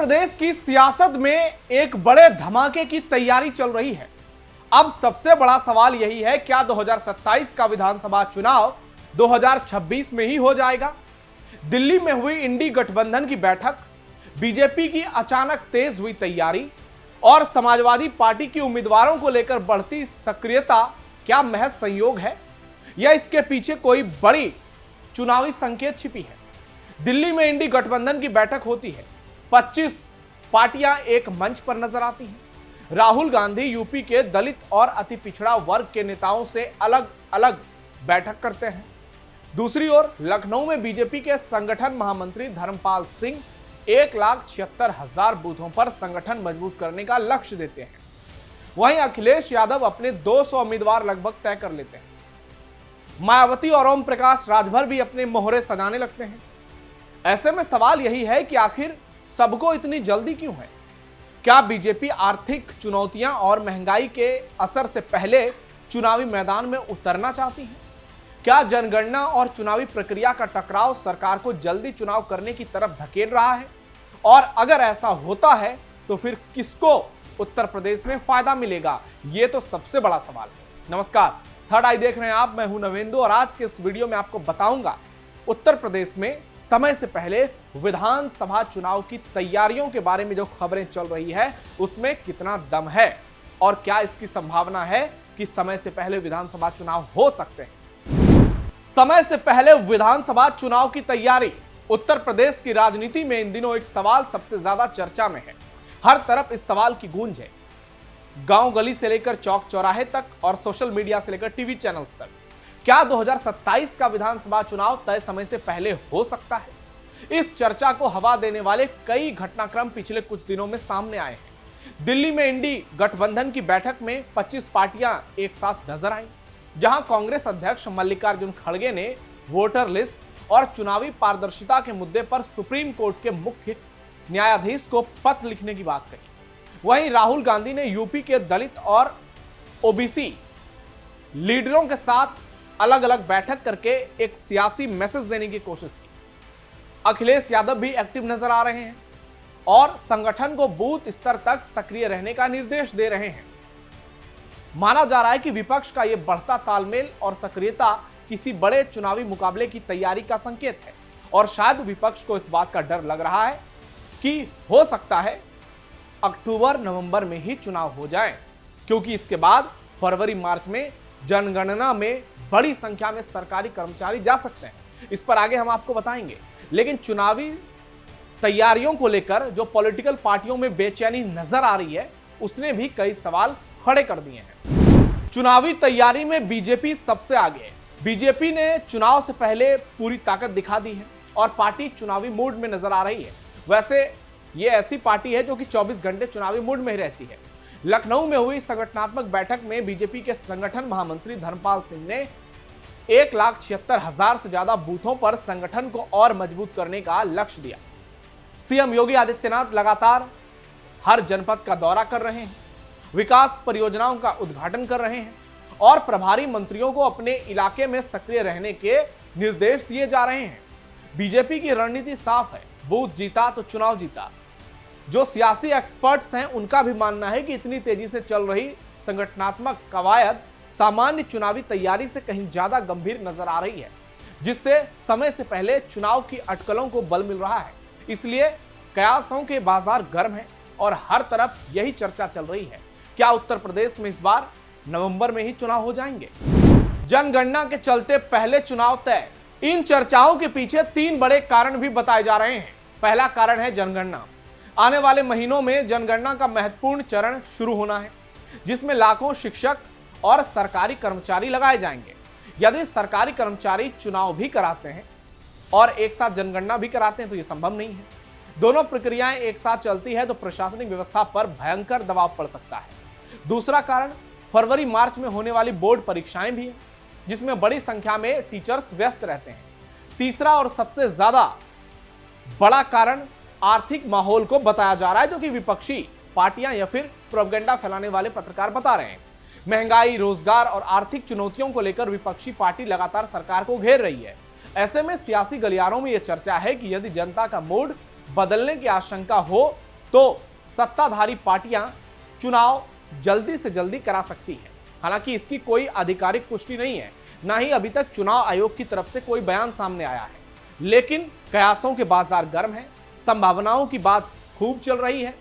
प्रदेश की सियासत में एक बड़े धमाके की तैयारी चल रही है। अब सबसे बड़ा सवाल यही है, क्या 2027 का विधानसभा चुनाव 2026 में ही हो जाएगा? दिल्ली में हुई इंडी गठबंधन की बैठक, बीजेपी की अचानक तेज हुई तैयारी और समाजवादी पार्टी की उम्मीदवारों को लेकर बढ़ती सक्रियता क्या महज संयोग है या इसके पीछे कोई बड़ी चुनावी संकेत छिपी है? दिल्ली में इंडी गठबंधन की बैठक होती है, 25 पार्टियां एक मंच पर नजर आती हैं। राहुल गांधी यूपी के दलित और अति पिछड़ा वर्ग के नेताओं से अलग अलग बैठक करते हैं। दूसरी ओर लखनऊ में बीजेपी के संगठन महामंत्री धर्मपाल सिंह 1,76,000 बूथों पर संगठन मजबूत करने का लक्ष्य देते हैं। वहीं अखिलेश यादव अपने 200 उम्मीदवार लगभग तय कर लेते हैं। मायावती और ओम प्रकाश राजभर भी अपने मोहरे सजाने लगते हैं। ऐसे में सवाल यही है कि आखिर सबको इतनी जल्दी क्यों है? क्या बीजेपी आर्थिक चुनौतियां और महंगाई के असर से पहले चुनावी मैदान में उतरना चाहती है? क्या जनगणना और चुनावी प्रक्रिया का टकराव सरकार को जल्दी चुनाव करने की तरफ धकेल रहा है? और अगर ऐसा होता है तो फिर किसको उत्तर प्रदेश में फायदा मिलेगा? ये तो सबसे बड़ा सवाल है। नमस्कार, थर्ड आई देख रहे हैं आप, मैं हूं नवेंदु और आज के इस वीडियो में आपको बताऊंगा उत्तर प्रदेश में समय से पहले विधानसभा चुनाव की तैयारियों के बारे में जो खबरें चल रही है उसमें कितना दम है और क्या इसकी संभावना है कि समय से पहले विधानसभा चुनाव हो सकते हैं। समय से पहले विधानसभा चुनाव की तैयारी, उत्तर प्रदेश की राजनीति में इन दिनों एक सवाल सबसे ज्यादा चर्चा में है। हर तरफ इस सवाल की गूंज है, गांव गली से लेकर चौक चौराहे तक और सोशल मीडिया से लेकर टीवी चैनल्स तक। क्या 2027 का विधानसभा चुनाव तय समय से पहले हो सकता है? इस चर्चा को हवा देने वाले कई घटनाक्रम पिछले कुछ दिनों में सामने आए हैं। दिल्ली में इंडी गठबंधन की बैठक में 25 पार्टियां एक साथ नजर आईं, जहां कांग्रेस अध्यक्ष मल्लिकार्जुन खड़गे ने वोटर लिस्ट और चुनावी पारदर्शिता के मुद्दे पर सुप्रीम कोर्ट के मुख्य न्यायाधीश को पत्र लिखने की बात कही। वहीं राहुल गांधी ने यूपी के दलित और ओबीसी लीडरों के साथ अलग अलग बैठक करके एक सियासी मैसेज देने की कोशिश की। अखिलेश यादव भी एक्टिव नजर आ रहे हैं और संगठन को बूथ स्तर तक सक्रिय रहने का निर्देश दे रहे हैं। माना जा रहा है कि विपक्ष का यह बढ़ता तालमेल और सक्रियता किसी बड़े चुनावी मुकाबले की तैयारी का संकेत है और शायद विपक्ष को इस बात का डर लग रहा है कि हो सकता है अक्टूबर नवंबर में ही चुनाव हो जाए, क्योंकि इसके बाद फरवरी मार्च में जनगणना में बड़ी संख्या में सरकारी कर्मचारी जा सकते हैं। इस पर आगे हम आपको बताएंगे। लेकिन चुनावी तैयारियों को लेकर जो पॉलिटिकल पार्टियों में बेचैनी नजर आ रही है उसने भी कई सवाल खड़े कर दिए हैं। चुनावी तैयारी में बीजेपी सबसे आगे है। बीजेपी ने चुनाव से पहले पूरी ताकत दिखा दी है और पार्टी चुनावी मूड में नजर आ रही है। वैसे ये ऐसी पार्टी है जो कि 24 घंटे चुनावी मूड में ही रहती है। लखनऊ में हुई संगठनात्मक बैठक में बीजेपी के संगठन महामंत्री धर्मपाल सिंह ने 1,76,000 से ज्यादा बूथों पर संगठन को और मजबूत करने का लक्ष्य दिया। सीएम योगी आदित्यनाथ लगातार हर जनपद का दौरा कर रहे हैं, विकास परियोजनाओं का उद्घाटन कर रहे हैं और प्रभारी मंत्रियों को अपने इलाके में सक्रिय रहने के निर्देश दिए जा रहे हैं। बीजेपी की रणनीति साफ है, बूथ जीता तो चुनाव जीता। जो सियासी एक्सपर्ट्स हैं उनका भी मानना है कि इतनी तेजी से चल रही संगठनात्मक कवायद सामान्य चुनावी तैयारी से कहीं ज्यादा गंभीर नजर आ रही है, जिससे समय से पहले चुनाव की अटकलों को बल मिल रहा है। इसलिए कयासों के बाजार गर्म हैं और हर तरफ यही चर्चा चल रही है, क्या उत्तर प्रदेश में इस बार नवंबर में ही चुनाव हो जाएंगे? जनगणना के चलते पहले चुनाव तय। इन चर्चाओं के पीछे 3 बड़े कारण भी बताए जा रहे हैं। पहला कारण है जनगणना। आने वाले महीनों में जनगणना का महत्वपूर्ण चरण शुरू होना है, जिसमें लाखों शिक्षक और सरकारी कर्मचारी लगाए जाएंगे। यदि सरकारी कर्मचारी चुनाव भी कराते हैं और एक साथ जनगणना भी कराते हैं तो यह संभव नहीं है। दोनों प्रक्रियाएं एक साथ चलती है तो प्रशासनिक व्यवस्था पर भयंकर दबाव पड़ सकता है। दूसरा कारण फरवरी मार्च में होने वाली बोर्ड परीक्षाएं भी है, जिसमें बड़ी संख्या में टीचर्स व्यस्त रहते हैं। तीसरा और सबसे ज्यादा बड़ा कारण आर्थिक माहौल को बताया जा रहा है, जो कि विपक्षी पार्टियां या फिर प्रोपेगेंडा फैलाने वाले पत्रकार बता रहे हैं। महंगाई, रोजगार और आर्थिक चुनौतियों को लेकर विपक्षी पार्टी लगातार सरकार को घेर रही है। ऐसे में सियासी गलियारों में यह चर्चा है कि यदि जनता का मूड बदलने की आशंका हो तो सत्ताधारी पार्टियां चुनाव जल्दी से जल्दी करा सकती हैं। हालांकि इसकी कोई आधिकारिक पुष्टि नहीं है, ना ही अभी तक चुनाव आयोग की तरफ से कोई बयान सामने आया है। लेकिन कयासों के बाजार गर्म हैं, संभावनाओं की बात खूब चल रही है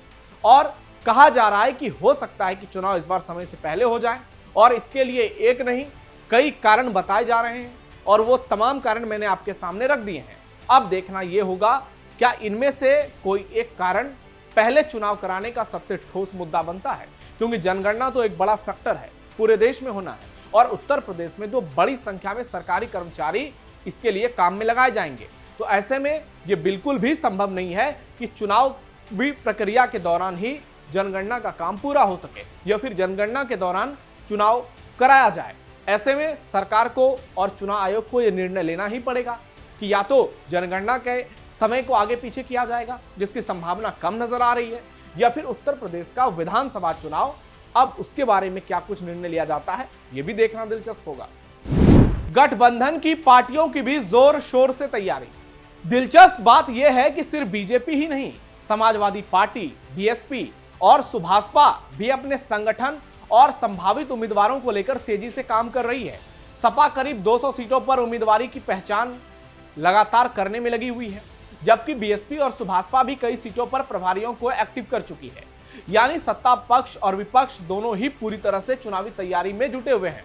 और कहा जा रहा है कि हो सकता है कि चुनाव इस बार समय से पहले हो जाए, और इसके लिए एक नहीं कई कारण बताए जा रहे हैं और वो तमाम कारण मैंने आपके सामने रख दिए हैं। अब देखना यह होगा क्या इनमें से कोई एक कारण पहले चुनाव कराने का सबसे ठोस मुद्दा बनता है, क्योंकि जनगणना तो एक बड़ा फैक्टर है, पूरे देश में होना है और उत्तर प्रदेश में तो बड़ी संख्या में सरकारी कर्मचारी इसके लिए काम में लगाए जाएंगे। तो ऐसे में यह बिल्कुल भी संभव नहीं है कि चुनाव भी प्रक्रिया के दौरान ही जनगणना का काम पूरा हो सके या फिर जनगणना के दौरान चुनाव कराया जाए। ऐसे में सरकार को और चुनाव आयोग को यह निर्णय लेना ही पड़ेगा कि या तो जनगणना के समय को आगे पीछे किया जाएगा, जिसकी संभावना कम नजर आ रही है, या फिर उत्तर प्रदेश का विधानसभा चुनाव, अब उसके बारे में क्या कुछ निर्णय लिया जाता है यह भी देखना दिलचस्प होगा। गठबंधन की पार्टियों की भी जोर शोर से तैयारी। दिलचस्प बात यह है कि सिर्फ बीजेपी ही नहीं, समाजवादी पार्टी, बीएसपी और सुभाषपा भी अपने संगठन और संभावित उम्मीदवारों को लेकर तेजी से काम कर रही है। सपा करीब 200 सीटों पर उम्मीदवारी की पहचान लगातार करने में लगी हुई है, जबकि बीएसपी और सुभाषपा भी कई सीटों पर प्रभारियों को एक्टिव कर चुकी है। यानी सत्ता पक्ष और विपक्ष दोनों ही पूरी तरह से चुनावी तैयारी में जुटे हुए हैं।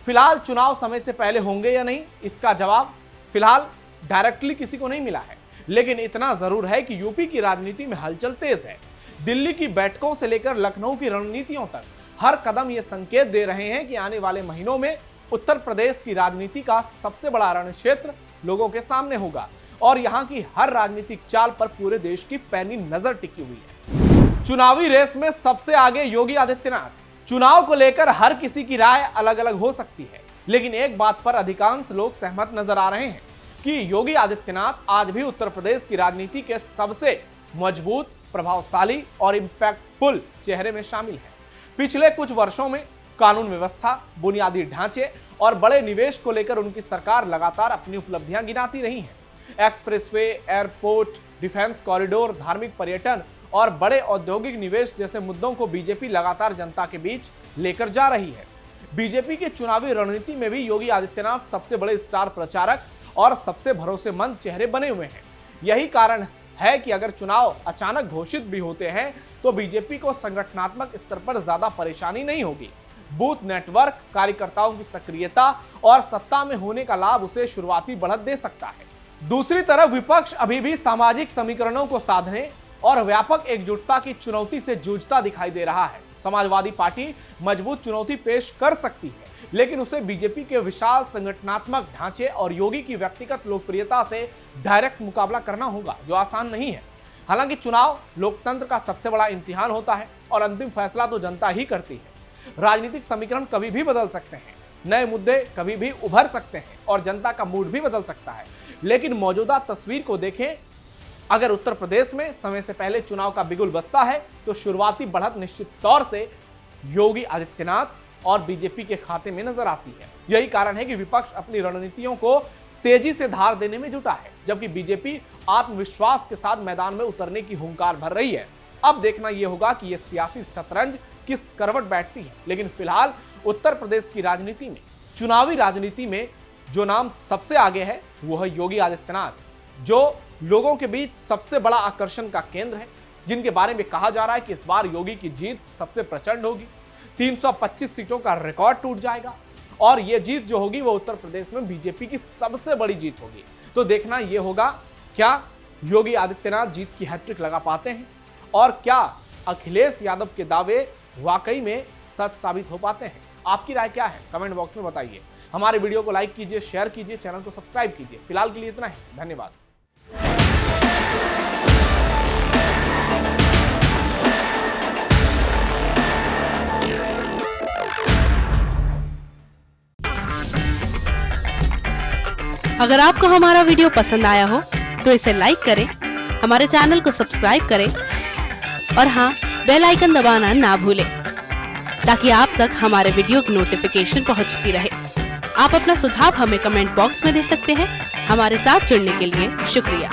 फिलहाल चुनाव समय से पहले होंगे या नहीं, इसका जवाब फिलहाल डायरेक्टली किसी को नहीं मिला है, लेकिन इतना जरूर है कि यूपी की राजनीति में हलचल तेज है। दिल्ली की बैठकों से लेकर लखनऊ की रणनीतियों तक हर कदम ये संकेत दे रहे हैं कि आने वाले महीनों में उत्तर प्रदेश की राजनीति का सबसे बड़ा रण क्षेत्र लोगों के सामने होगा और यहाँ की हर राजनीतिक चाल पर पूरे देश की पैनी नजर टिकी हुई है। चुनावी रेस में सबसे आगे योगी आदित्यनाथ। चुनाव को लेकर हर किसी की राय अलग अलग हो सकती है, लेकिन एक बात पर अधिकांश लोग सहमत नजर आ रहे हैं कि योगी आदित्यनाथ आज भी उत्तर प्रदेश की राजनीति के सबसे मजबूत, प्रभावशाली और इंपैक्टफुल चेहरे में शामिल है। पिछले कुछ वर्षों में कानून व्यवस्था, बुनियादी ढांचे और बड़े निवेश को लेकर उनकी सरकार लगातार अपनी उपलब्धियां गिनाती रही है। एक्सप्रेसवे, एयरपोर्ट, डिफेंस कॉरिडोर, धार्मिक पर्यटन और बड़े औद्योगिक निवेश जैसे मुद्दों को बीजेपी लगातार जनता के बीच लेकर जा रही है। बीजेपी की चुनावी रणनीति में भी योगी आदित्यनाथ सबसे बड़े स्टार प्रचारक और सबसे भरोसेमंद चेहरे बने हुए हैं। यही कारण है कि अगर चुनाव अचानक घोषित भी होते हैं तो बीजेपी को संगठनात्मक स्तर पर ज्यादा परेशानी नहीं होगी। बूथ नेटवर्क, कार्यकर्ताओं की सक्रियता और सत्ता में होने का लाभ उसे शुरुआती बढ़त दे सकता है। दूसरी तरफ विपक्ष अभी भी सामाजिक समीकरणों को साधने और व्यापक एकजुटता की चुनौती से जूझता दिखाई दे रहा है। समाजवादी पार्टी मजबूत चुनौती पेश कर सकती है, लेकिन उसे बीजेपी के विशाल संगठनात्मक ढांचे और योगी की व्यक्तिगत लोकप्रियता से डायरेक्ट मुकाबला करना होगा, जो आसान नहीं है। हालांकि चुनाव लोकतंत्र का सबसे बड़ा इम्तिहान होता है और अंतिम फैसला तो जनता ही करती है। राजनीतिक समीकरण कभी भी बदल सकते हैं, नए मुद्दे कभी भी उभर सकते हैं और जनता का मूड भी बदल सकता है, लेकिन मौजूदा तस्वीर को देखें, अगर उत्तर प्रदेश में समय से पहले चुनाव का बिगुल बजता है तो शुरुआती बढ़त निश्चित तौर से योगी आदित्यनाथ और बीजेपी के खाते में नजर आती है। यही कारण है कि विपक्ष अपनी रणनीतियों को तेजी से धार देने में जुटा है, जबकि बीजेपी आत्मविश्वास के साथ मैदान में उतरने की हुंकार भर रही है। अब देखना यह होगा कि यह सियासी शतरंज किस करवट बैठती है, लेकिन फिलहाल उत्तर प्रदेश की राजनीति में, चुनावी राजनीति में जो नाम सबसे आगे है वो है योगी आदित्यनाथ, जो लोगों के बीच सबसे बड़ा आकर्षण का केंद्र है, जिनके बारे में कहा जा रहा है कि इस बार योगी की जीत सबसे प्रचंड होगी। 325 सीटों का रिकॉर्ड टूट जाएगा और यह जीत जो होगी वो उत्तर प्रदेश में बीजेपी की सबसे बड़ी जीत होगी। तो देखना यह होगा क्या योगी आदित्यनाथ जीत की हैट्रिक लगा पाते हैं और क्या अखिलेश यादव के दावे वाकई में सच साबित हो पाते हैं। आपकी राय क्या है, कमेंट बॉक्स में बताइए। हमारे वीडियो को लाइक कीजिए, शेयर कीजिए, चैनल को सब्सक्राइब कीजिए। फिलहाल के लिए इतना ही, धन्यवाद। अगर आपको हमारा वीडियो पसंद आया हो तो इसे लाइक करें, हमारे चैनल को सब्सक्राइब करें और हाँ, बेल आइकन दबाना ना भूलें ताकि आप तक हमारे वीडियो की नोटिफिकेशन पहुंचती रहे। आप अपना सुझाव हमें कमेंट बॉक्स में दे सकते हैं। हमारे साथ जुड़ने के लिए शुक्रिया।